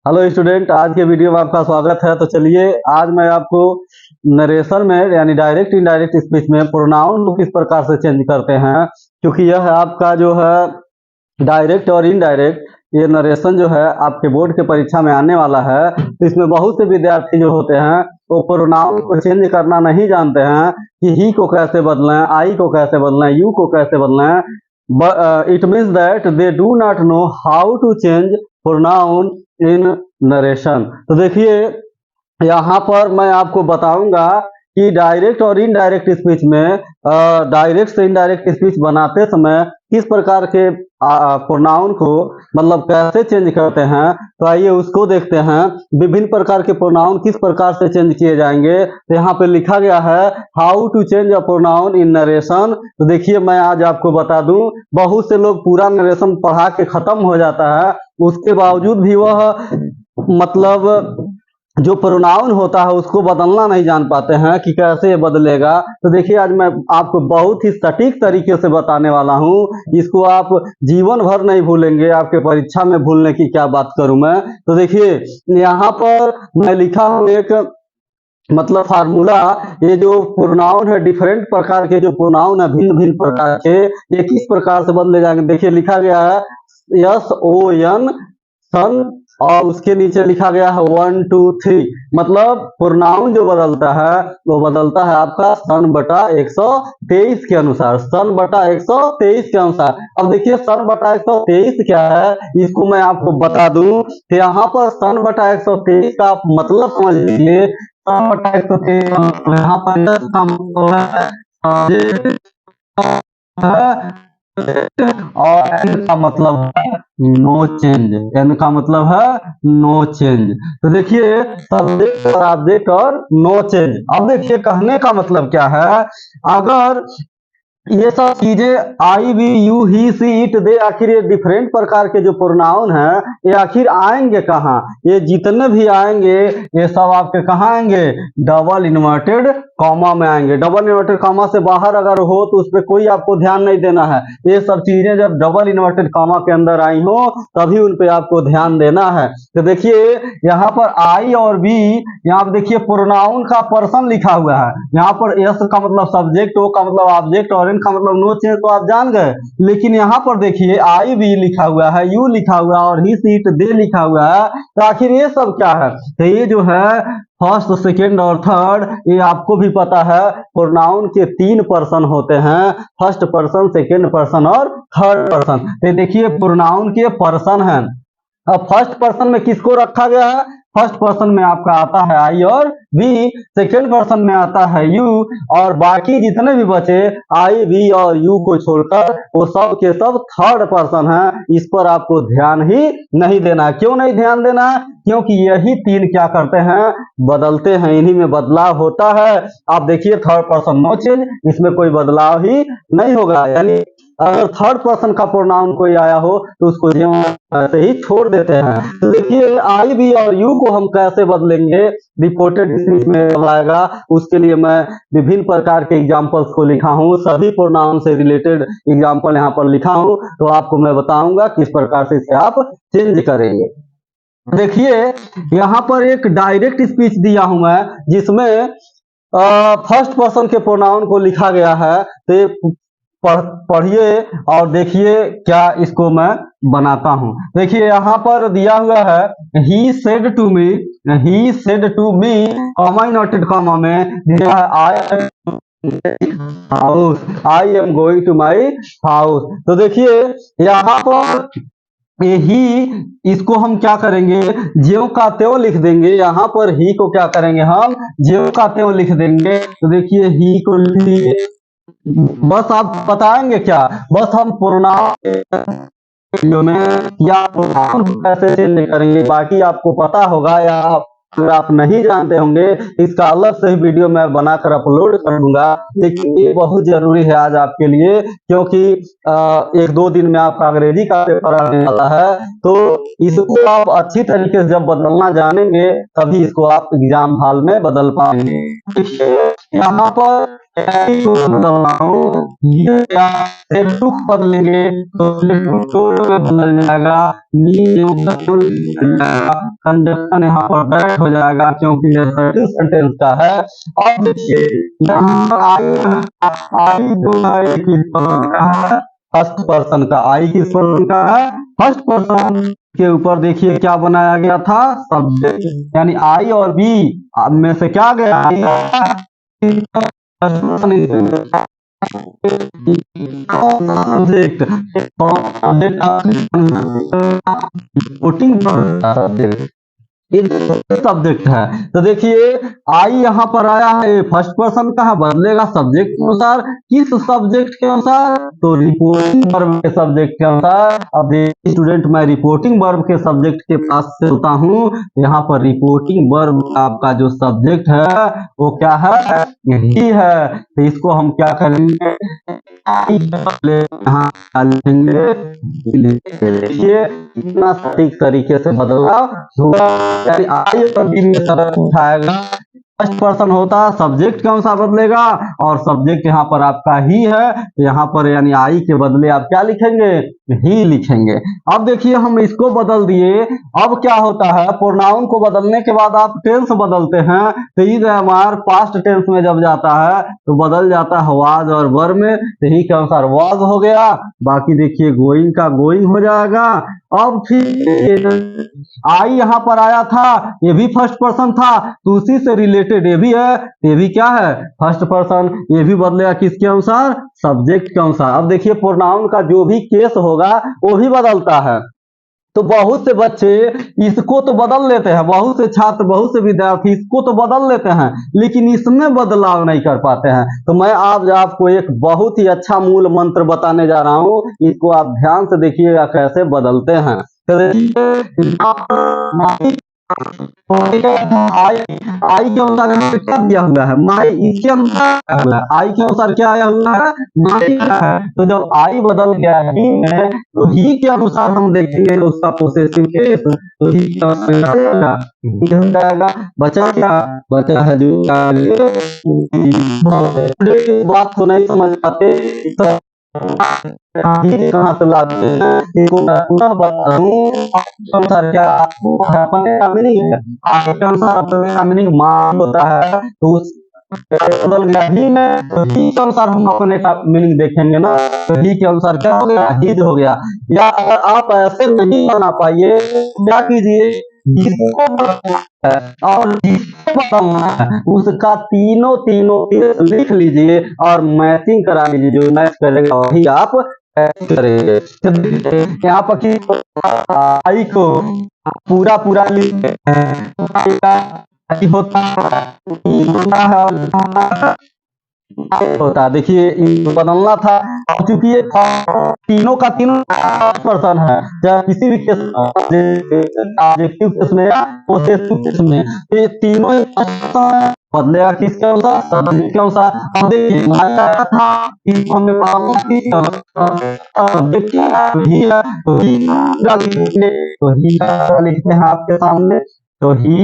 Hello student, आज के video में आपका स्वागत है। तो चलिए आज मैं आपको नरेशन में यानी डायरेक्ट इनडायरेक्ट स्पीच में प्रोनाउन को किस प्रकार से चेंज करते हैं, क्योंकि यह आपका जो है डायरेक्ट और इनडायरेक्ट ये नरेशन जो है आपके बोर्ड के परीक्षा में आने वाला है। तो इसमें बहुत से विद्यार्थी जो होते हैं वो प्रोनाउन को चेंज करना नहीं जानते हैं कि ही को कैसे बदलें, आई को कैसे बदलें, यू को कैसे बदलें। It means that they do not know how to change pronoun in narration. तो देखिए यहाँ पर मैं आपको बताऊंगा कि डायरेक्ट और इनडायरेक्ट स्पीच में डायरेक्ट से इनडायरेक्ट स्पीच बनाते समय किस प्रकार के प्रोनाउन को मतलब कैसे चेंज करते हैं। तो आइए उसको देखते हैं। विभिन्न प्रकार के प्रोनाउन किस प्रकार से चेंज किए जाएंगे। तो यहाँ पे लिखा गया है how to change a pronoun in narration. तो देखिए मैं आज आपको बता दूं, बहुत से लोग पूरा नरेशन पढ़ा के खत्म हो जाता है, उसके बावजूद भी वह मतलब जो प्रोनाउन होता है उसको बदलना नहीं जान पाते हैं कि कैसे ये बदलेगा। तो देखिए आज मैं आपको बहुत ही सटीक तरीके से बताने वाला हूँ, इसको आप जीवन भर नहीं भूलेंगे। आपके परीक्षा में भूलने की क्या बात करूं मैं। तो देखिए यहाँ पर मैं लिखा हूँ एक मतलब फार्मूला। ये जो प्रोनाउन है डिफरेंट प्रकार के जो प्रोनाउन है भिन्न भिन्न प्रकार के, ये किस प्रकार से बदले जाएंगे। देखिए लिखा गया है SON सन और उसके नीचे लिखा गया है 1 2 3। मतलब प्रोनाउन जो बदलता है वो बदलता है आपका सन बटा 123 के अनुसार, सन बटा 123 के अनुसार। अब देखिए सन बटा 123 क्या है इसको मैं आपको बता दूं। तो यहाँ पर सन बटा 123 का आप मतलब समझ लीजिए। सन बटा 123 यहाँ पर इसका मतलब है और एन का मतलब है नो चेंज। एन का मतलब है नो चेंज। तो देखिए सब्जेक्ट और ऑब्जेक्ट और नो चेंज। अब देखिए कहने का मतलब क्या है, अगर ये सब चीजें I we you he she it they, आखिर ये डिफरेंट प्रकार के जो प्रोनाउन है ये आखिर आएंगे कहाँ। ये जितने भी आएंगे ये सब आपके कहाँ आएंगे, डबल इन्वर्टेड कॉमा में आएंगे। डबल इन्वर्टेड कॉमा से बाहर अगर हो तो उस पर कोई आपको ध्यान नहीं देना है। ये सब चीजें जब डबल इन्वर्टेड कॉमा के अंदर आई हो तभी उन पे आपको ध्यान देना है। तो देखिए यहाँ पर आई और बी, यहाँ पर देखिए प्रोनाउन का पर्सन लिखा हुआ है। यहाँ पर एस का मतलब सब्जेक्ट, ओ का मतलब ऑब्जेक्ट और एन का मतलब नो चेंज तो आप जान गए। लेकिन यहाँ पर देखिए आई बी लिखा हुआ है, यू लिखा हुआ है और ही सीट दे लिखा हुआ है। तो आखिर ये सब क्या है। तो ये जो है फर्स्ट सेकेंड और थर्ड, ये आपको भी पता है प्रोनाउन के 3 पर्सन होते हैं, फर्स्ट पर्सन, सेकेंड पर्सन और थर्ड पर्सन। तो देखिए प्रोनाउन के पर्सन हैं। अब फर्स्ट पर्सन में किसको रखा गया है, फर्स्ट पर्सन में आपका आता है आई और बी, सेकेंड पर्सन में आता है यू और बाकी जितने भी बचे आई बी और यू को छोड़कर वो सब के सब थर्ड पर्सन हैं। इस पर आपको ध्यान ही नहीं देना। क्यों नहीं ध्यान देना, क्योंकि यही 3 क्या करते हैं, बदलते हैं, इन्हीं में बदलाव होता है। आप देखिए थर्ड पर्सन नो चेंज, इसमें कोई बदलाव ही नहीं होगा। यानी अगर थर्ड पर्सन का प्रोनाउन कोई आया हो तो उसको ऐसे ही छोड़ देते हैं। तो देखिए आई बी और यू को हम कैसे बदलेंगे रिपोर्टेड स्पीच में आएगा, उसके लिए मैं विभिन्न प्रकार के एग्जांपल्स को लिखा हूँ। सभी प्रोनाउन से रिलेटेड एग्जांपल यहाँ पर लिखा हूँ, तो आपको मैं बताऊंगा किस प्रकार से इसे आप चेंज करेंगे। देखिए यहाँ पर एक डायरेक्ट स्पीच दिया हूं मैं, जिसमें फर्स्ट पर्सन के प्रोनाउन को लिखा गया है। तो पढ़िए और देखिए क्या इसको मैं बनाता हूं। देखिए यहाँ पर दिया हुआ है he said to me, he said to me comma inverted comma में दिया है I am going to my house. तो देखिए यहाँ पर ही, इसको हम क्या करेंगे, ज्यों का त्यों लिख देंगे। यहाँ पर ही को क्या करेंगे, हम ज्यों का त्यों लिख देंगे। तो देखिए ही को बस आप बताएंगे क्या, बस हम प्रोनाउन में या प्रोनाउन कैसे चेंज करेंगे, बाकी आपको पता होगा या अगर आप नहीं जानते होंगे इसका अलग से ही वीडियो मैं बनाकर अपलोड कर दूंगा। लेकिन ये बहुत जरूरी है आज आपके लिए, क्योंकि 1-2 दिन में आपका अंग्रेजी का पेपर आने वाला है। तो इसको आप अच्छी तरीके से जब बदलना जानेंगे तभी इसको आप एग्जाम हॉल में बदल पाएंगे। यहाँ पर आई को बदल रहा हूँ, ये क्या से टू बदलेंगे तो टू में बदल जाएगा, कंजक्शन यहाँ पर बैठ हो जाएगा क्योंकि ये सर्टिल सेंटेंस का है। अब देखिए यहाँ पर आई जो है किस पर्सन का है, फर्स्ट पर्सन का। आई किस पर्सन का है, फर्स्ट पर्सन के ऊपर देखिए क्या बनाया गया था, सब्जेक्ट, यानी आई और बी में से क्या गया, सब्जेक्ट सब्जेक्ट सब्जेक्ट है। तो देखिए आई यहाँ पर आया है, फर्स्ट पर्सन का है, बदलेगा सब्जेक्ट के अनुसार। किस सब्जेक्ट के अनुसार, तो रिपोर्टिंग वर्ब के सब्जेक्ट के अनुसार। अब देखिए स्टूडेंट, मैं रिपोर्टिंग वर्ब के सब्जेक्ट के पास से होता हूँ। यहाँ पर रिपोर्टिंग वर्ब आपका जो सब्जेक्ट है वो क्या है, यही है। तो इसको हम क्या करेंगे, यहाँ लिखेंगे। देखिए कितना सटीक तरीके से बदलाव हुआ, यानी आई और बी में सबक उठाएगा। फर्स्ट पर्सन होता है, सब्जेक्ट के अनुसार बदलेगा, और सब्जेक्ट यहाँ पर आपका ही है, तो यहाँ पर यानी आई के बदले आप क्या लिखेंगे, ही लिखेंगे। अब देखिए हम इसको बदल दिए। अब क्या होता है, प्रोनाउन को बदलने के बाद आप टेंस बदलते हैं, तो इज हमार पास्ट टेंस में जब जाता है तो बदल जाता है वाज और वर में, तो ही के अनुसार वाज हो गया। बाकी देखिए गोइंग का गोइंग हो जाएगा। अब फिर आई यहाँ पर आया था, ये भी फर्स्ट पर्सन था, तो उसी से रिलेटेड ये भी है, ये भी क्या है, फर्स्ट पर्सन। ये भी बदलेगा किसके अनुसार, सब्जेक्ट के अनुसार। अब देखिए प्रोनाउन का जो भी केस होगा वो भी बदलता है। तो बहुत से बच्चे इसको तो बदल लेते हैं, बहुत से छात्र, बहुत से विद्यार्थी इसको तो बदल लेते हैं, लेकिन इसमें बदलाव नहीं कर पाते हैं। तो मैं आज आपको एक बहुत ही अच्छा मूल मंत्र बताने जा रहा हूँ, इसको आप ध्यान से देखिएगा कैसे बदलते हैं। तो आई आई के अनुसार क्या दिया हुआ है, माई, इसके अनुसार आई के अनुसार क्या आया हुआ है, माई का है। तो जब आई बदल गया ही में, तो ही के अनुसार हम देखेंगे उसका पोसेसिव केस, तो ही के अनुसार हो जाएगा। बचा क्या, बचा है जो बात को नहीं समझ पाते कहाँ से लाते हैं, इसको मैं पुनः बता दूं। अनुसार क्या अपने का मीनिंग है, आपके अनुसार अपने का मीनिंग मान होता है, तो उस बदल गया ही में, तो ही के अनुसार हम अपने का मीनिंग देखेंगे ना, तो ही के अनुसार क्या हो गया, हिज हो गया। या अगर आप ऐसे नहीं बना पाइए क्या कीजिए, जिसको और जिसको बदलना है उसका तीनों तीनों लिख लीजिए और मैचिंग करा लीजिए, जो मैच करेगा वही आप करेंगे। यहाँ पर आई को पूरा पूरा लिखते हैं, होता है होता, देखिए बदलना था, क्योंकि ये तीनों का तीनों पर्सन है, चाहे किसी भी केस ऑब्जेक्टिव केस में या पोसेसिव केस में, ये तीनों बदलेगा किसके अनुसार, सब्जेक्ट के अनुसार। अब देखिए था हमने तो ही लिखते हैं आपके सामने, तो ही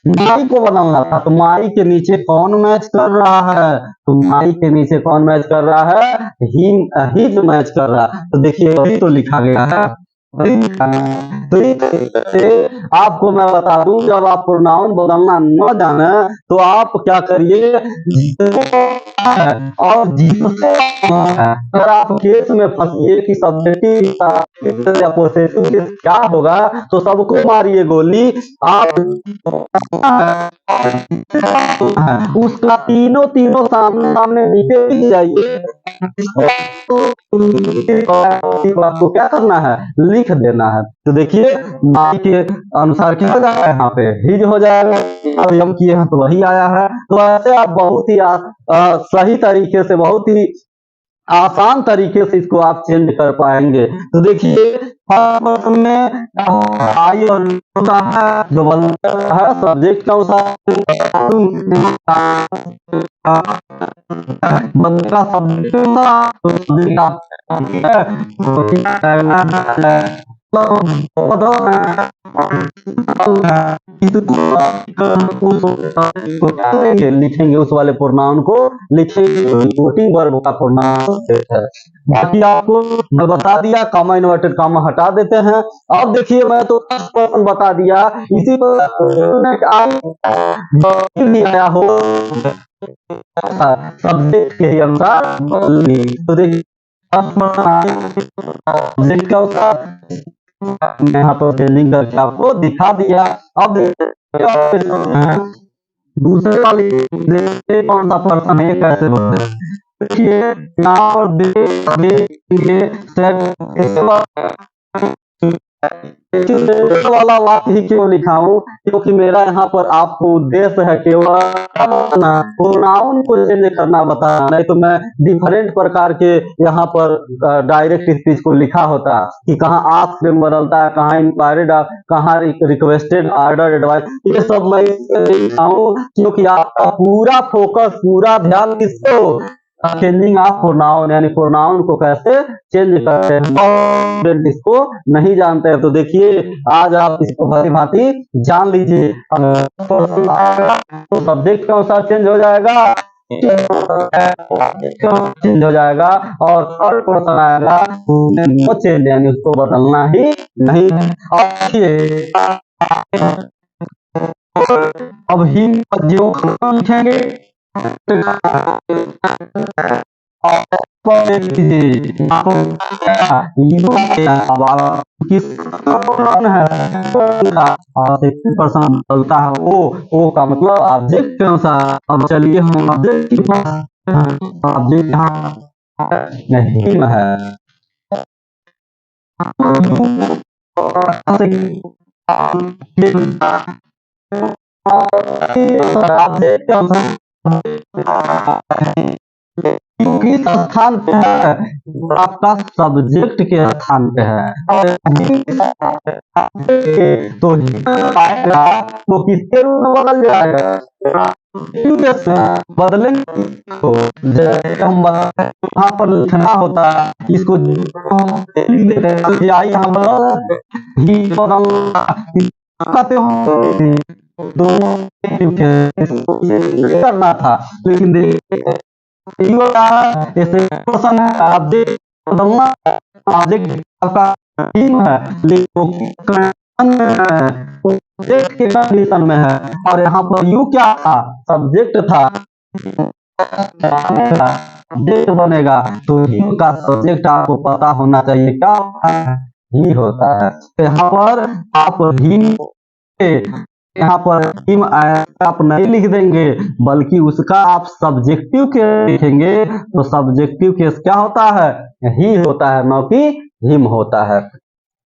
माई को बदलना था, तो माई के नीचे कौन मैच कर रहा है, तो माई के नीचे कौन मैच कर रहा है, ही जो मैच कर रहा है। तो देखिए वही तो लिखा गया है। तो आपको मैं बता दूं, जब आप प्रोनाउन बदलना न जाने तो आप क्या करिए, और जिससे अगर आप केस में फंसिए कि सब्जेक्टिव या पोसेसिव केस क्या होगा, तो सबको मारिए गोली। आप उसका तीनों तीनों सामने सामने नीचे ही जाइए, आपको क्या करना है, लिख देना है। तो देखिए माई के अनुसार क्या हो जाएगा, यहाँ पे हिज हो जाएगा, अब हम किए हैं तो वही आया है। तो ऐसे आप बहुत ही सही तरीके से, बहुत ही आसान तरीके से इसको आप चेंज कर पाएंगे। तो देखिए में आई और है जो बदलता है सब्जेक्ट के अनुसार, बदलेगा सब्जेक्ट लिखेंगे उस वाले प्रोनाउन को लिखेंगे, रिपोर्टिंग वर्ब का प्रोनाउन है। बाकी आपको मैं बता दिया, कॉमा इन्वर्टेड कॉमा हटा देते हैं। अब देखिए मैं तो बता दिया, इसी पर भी आया हो सब्जेक्ट के अनुसार, तो देखिए यहाँ पर चेंजिंग करके आपको दिखा दिया। अब दूसरे वाली कौन सा पर्सन है कैसे बोलते हैं, देखिए यहाँ पर वाला बात ही क्यों लिखा हूँ, क्योंकि मेरा यहाँ पर आपको उद्देश्य है केवल प्रोनाउन को चेंज करना बताना, नहीं तो मैं डिफरेंट प्रकार के यहाँ पर डायरेक्ट स्पीच को लिखा होता कि कहाँ आस्क में बदलता है, कहाँ इंक्वायर्ड, कहाँ रिक्वेस्टेड, ऑर्डर, एडवाइस, ये सब मैं लिखा हूँ क्योंकि आपका पूरा फोकस, पूरा ध्यान किसको, चेंजिंग ऑफ प्रोनाउन, यानी प्रोनाउन को कैसे चेंज करते हैं, इसको नहीं जानते हैं। तो देखिए आज आप इसको भली भांति जान लीजिए। तो सब्जेक्ट के अनुसार चेंज हो जाएगा, चेंज हो जाएगा, और थर्ड पर्सन आएगा वो चेंज, यानी उसको बदलना ही नहीं। अब ही जो लिखेंगे पर्सन बदलता है, वो का मतलब ऑब्जेक्ट के अनुसार। अब चलिए हम ऑब्जेक्ट के पास, ऑब्जेक्ट नहीं है, ऑब्जेक्ट के अनुसार किस स्थान पे है, आपका सब्जेक्ट के स्थान पे है, तो आएगा तो किसके रूप में बदल जाएगा, बदलेंगे तो जैसे हम यहाँ पर लिखना होता है, इसको यहाँ बदल दोनों करना था, लेकिन कंडीशन में है, और यहाँ पर यू क्या था, सब्जेक्ट था, सब्जेक्ट बनेगा, तो यू का सब्जेक्ट आपको पता होना चाहिए क्या ही होता है। तो यहाँ पर आप ही, यहाँ पर हिम आप नहीं लिख देंगे, बल्कि उसका आप सब्जेक्टिव केस लिखेंगे, तो सब्जेक्टिव केस क्या होता है, ही होता है, न कि हिम होता है।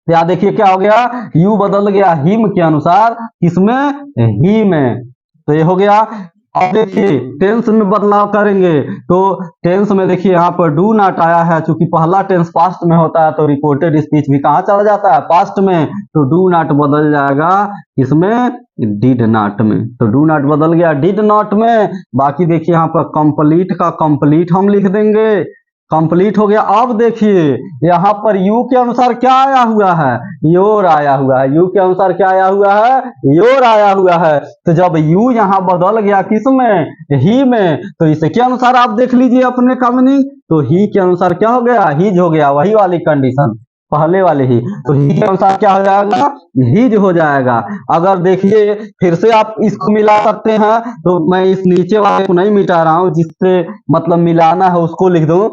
यहाँ देखिए क्या हो गया, यू बदल गया हिम के अनुसार, किसमें, ही में, तो ये हो गया। अब देखिए टेंस में बदलाव करेंगे, तो टेंस में देखिए यहाँ पर डू नॉट आया है, चूंकि पहला टेंस पास्ट में होता है, तो रिपोर्टेड स्पीच भी कहाँ चला जाता है, पास्ट में, तो डू नॉट बदल जाएगा इसमें, डिड नॉट में, तो डू नॉट बदल गया डिड नॉट में। बाकी देखिए यहाँ पर कंप्लीट का कंप्लीट हम लिख देंगे, कंप्लीट हो गया। अब देखिए यहाँ पर यू के अनुसार क्या आया हुआ है, योर आया हुआ है, यू के अनुसार क्या आया हुआ है, योर आया हुआ है। तो जब यू यहाँ बदल गया किस में, ही में, तो इसे के अनुसार आप देख लीजिए अपने का मीनिंग, तो ही के अनुसार क्या हो गया, हिज हो गया, वही वाली कंडीशन पहले वाले ही, तो ही के अनुसार क्या हो जाएगा, हिज हो जाएगा। अगर देखिए फिर से आप इसको मिला सकते हैं, तो मैं इस नीचे वाले को नहीं मिटा रहा हूँ, जिससे मतलब मिलाना है उसको लिख दूं,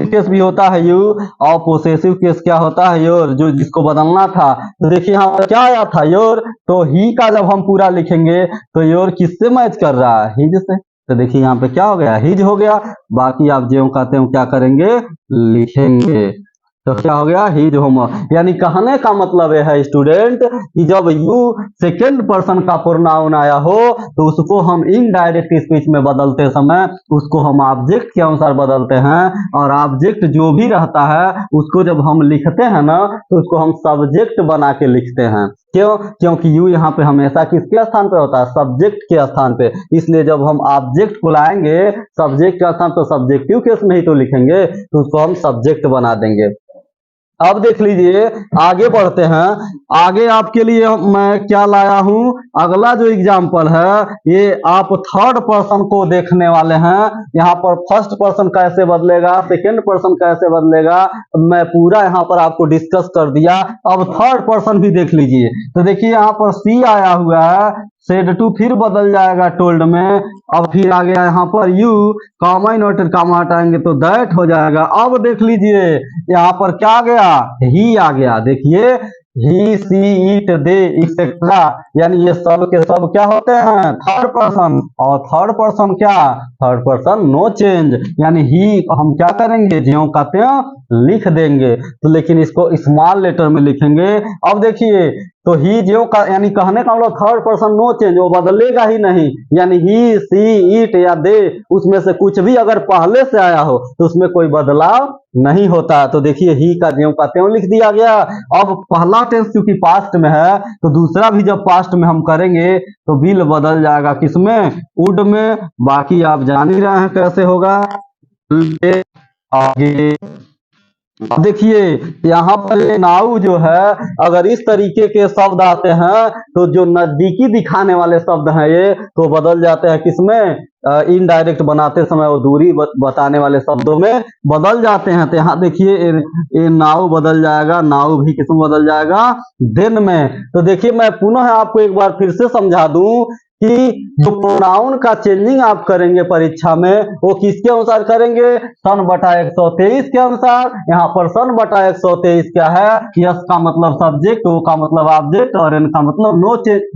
केस भी होता है यू, और पोसेसिव केस क्या होता है, योर, जो जिसको बदलना था। तो देखिए यहाँ पर क्या आया था, योर, तो ही का जब हम पूरा लिखेंगे तो योर किससे मैच कर रहा है, हिज से, तो देखिए यहाँ पे क्या हो गया, हिज हो गया। बाकी आप जो कहते हो क्या करेंगे, लिखेंगे, तो क्या हो गया, हिज होमवर्क। यानी कहने का मतलब यह है स्टूडेंट कि जब यू सेकेंड पर्सन का प्रोनाउन आया हो, तो उसको हम इनडायरेक्ट स्पीच में बदलते समय उसको हम ऑब्जेक्ट के अनुसार बदलते हैं, और ऑब्जेक्ट जो भी रहता है उसको जब हम लिखते हैं ना, तो उसको हम सब्जेक्ट बना के लिखते हैं। क्यों? क्योंकि यू यहाँ पे हमेशा किसके स्थान पे होता है? सब्जेक्ट के स्थान पे। इसलिए जब हम ऑब्जेक्ट को लाएंगे सब्जेक्ट के स्थान तो सब्जेक्टिव केस में ही तो लिखेंगे, तो उसको हम सब्जेक्ट बना देंगे। अब देख लीजिए, आगे बढ़ते हैं। आगे आपके लिए मैं क्या लाया हूं, अगला जो एग्जाम्पल है ये आप थर्ड पर्सन को देखने वाले हैं। यहाँ पर फर्स्ट पर्सन कैसे बदलेगा, सेकेंड पर्सन कैसे बदलेगा, मैं पूरा यहाँ पर आपको डिस्कस कर दिया। अब थर्ड पर्सन भी देख लीजिए। तो देखिए यहाँ पर सी आया हुआ है, सेड टू फिर बदल जाएगा टोल्ड में। अब फिर आ गया यहाँ पर यू, कॉमा इन्वर्टेड कॉमा हटाएंगे तो दैट हो जाएगा। अब देख लीजिए यहाँ पर क्या आ गया, ही आ गया। देखिए ही, सी, इट, दे, एक्सेट्रा, यानी ये सब के सब क्या होते हैं? Third person. और थर्ड पर्सन क्या? थर्ड पर्सन नो चेंज, यानी ही हम क्या करेंगे, ज्यों का त्यों लिख देंगे। तो लेकिन इसको स्मॉल लेटर में लिखेंगे। अब देखिए तो ही ज्यों का, यानी कहने का मतलब थर्ड पर्सन नो चेंज, वो बदलेगा ही नहीं। यानी ही, सी, इट या दे, उसमें से कुछ भी अगर पहले से आया हो तो उसमें कोई बदलाव नहीं होता। तो देखिए ही का ज्यों का त्यों लिख दिया गया। अब पहला टेंस क्योंकि पास्ट में है तो दूसरा भी जब पास्ट में हम करेंगे तो विल बदल जाएगा किसमें? वुड में। बाकी आप जान ही रहे हैं कैसे होगा। आगे अब देखिए यहाँ पर नाउ जो है, अगर इस तरीके के शब्द आते हैं तो जो नजदीकी दिखाने वाले शब्द हैं ये तो बदल जाते हैं किसमें? इनडायरेक्ट बनाते समय वो दूरी बताने वाले शब्दों में बदल जाते हैं। तो यहाँ देखिए ये नाउ बदल जाएगा, नाउ भी किसमें बदल जाएगा? देन में। तो देखिए मैं पुनः आपको एक बार फिर से समझा दूं कि जो प्रोनाउन का चेंजिंग आप करेंगे परीक्षा में वो किसके अनुसार करेंगे? सन बटा 123 के अनुसार। यहाँ पर सन बटा 123 क्या है? यस का मतलब सब्जेक्ट, ओ का मतलब ऑब्जेक्ट और एन का मतलब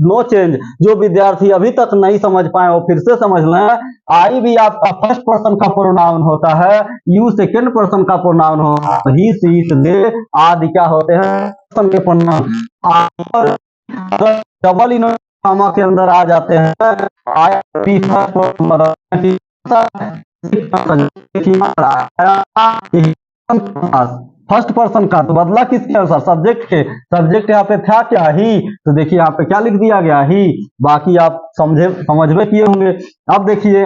नो चेंज। जो विद्यार्थी अभी तक नहीं समझ पाए वो फिर से समझ लें। आई भी आपका फर्स्ट पर्सन का प्रोनाउन होता है, यू सेकेंड पर्सन का प्रोनाउन होता है, ही, सी, इट, दे आदि क्या होते हैं? पर्सन के प्रोनाउन। डबल इन्वर्टेड कॉमा के अंदर आ जाते हैं, फर्स्ट पर्सन का तो बदला किसके अनुसार? सब्जेक्ट के। सब्जेक्ट यहाँ पे था क्या? ही। तो देखिए यहाँ पे क्या लिख दिया गया? ही। बाकी आप समझ किए होंगे। अब देखिए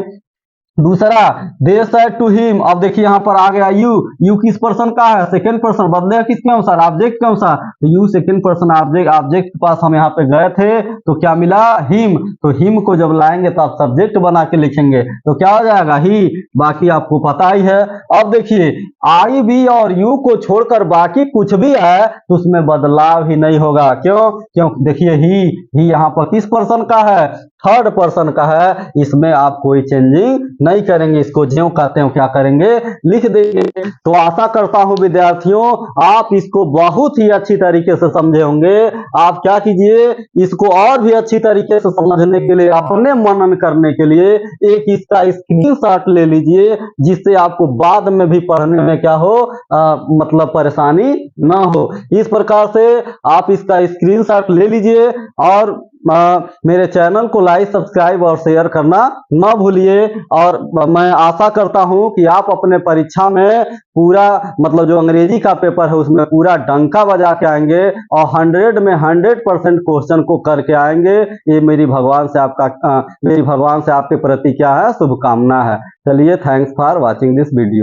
दूसरा, दे सेड टू हिम। अब देखिए यहाँ पर आ गया यू, यू किस पर्सन का है? Second person. बदलेगा किसके अनुसार? ऑब्जेक्ट के अनुसार। तो you second person object, object के पास हम यहाँ पे गए थे तो क्या मिला? हिम। तो हिम को जब लाएंगे तो आप सब्जेक्ट बना के लिखेंगे तो क्या हो जाएगा? ही। बाकी आपको पता ही है। अब देखिए आई, बी और यू को छोड़कर बाकी कुछ भी है तो उसमें बदलाव ही नहीं होगा। क्यों? क्यों देखिए ही यहाँ पर किस पर्सन का है? थर्ड पर्सन का है। इसमें आप कोई चेंजिंग नहीं करेंगे, इसको ज्यों कहते हो क्या करेंगे? लिख देंगे। तो आशा करता हूं विद्यार्थियों आप इसको बहुत ही अच्छी तरीके से समझे होंगे। आप क्या कीजिए, इसको और भी अच्छी तरीके से समझने के लिए, अपने मनन करने के लिए एक इसका स्क्रीनशॉट ले लीजिए, जिससे आपको बाद में भी पढ़ने में क्या हो, मतलब परेशानी ना हो। इस प्रकार से आप इसका स्क्रीनशॉट ले लीजिए और मेरे चैनल को लाइक, सब्सक्राइब और शेयर करना न भूलिए। और मैं आशा करता हूं कि आप अपने परीक्षा में पूरा मतलब जो अंग्रेजी का पेपर है उसमें पूरा डंका बजा के आएंगे और 100 में 100% क्वेश्चन को करके आएंगे। ये मेरी भगवान से आपके प्रति क्या है? शुभकामना है। चलिए, thanks for watching this video.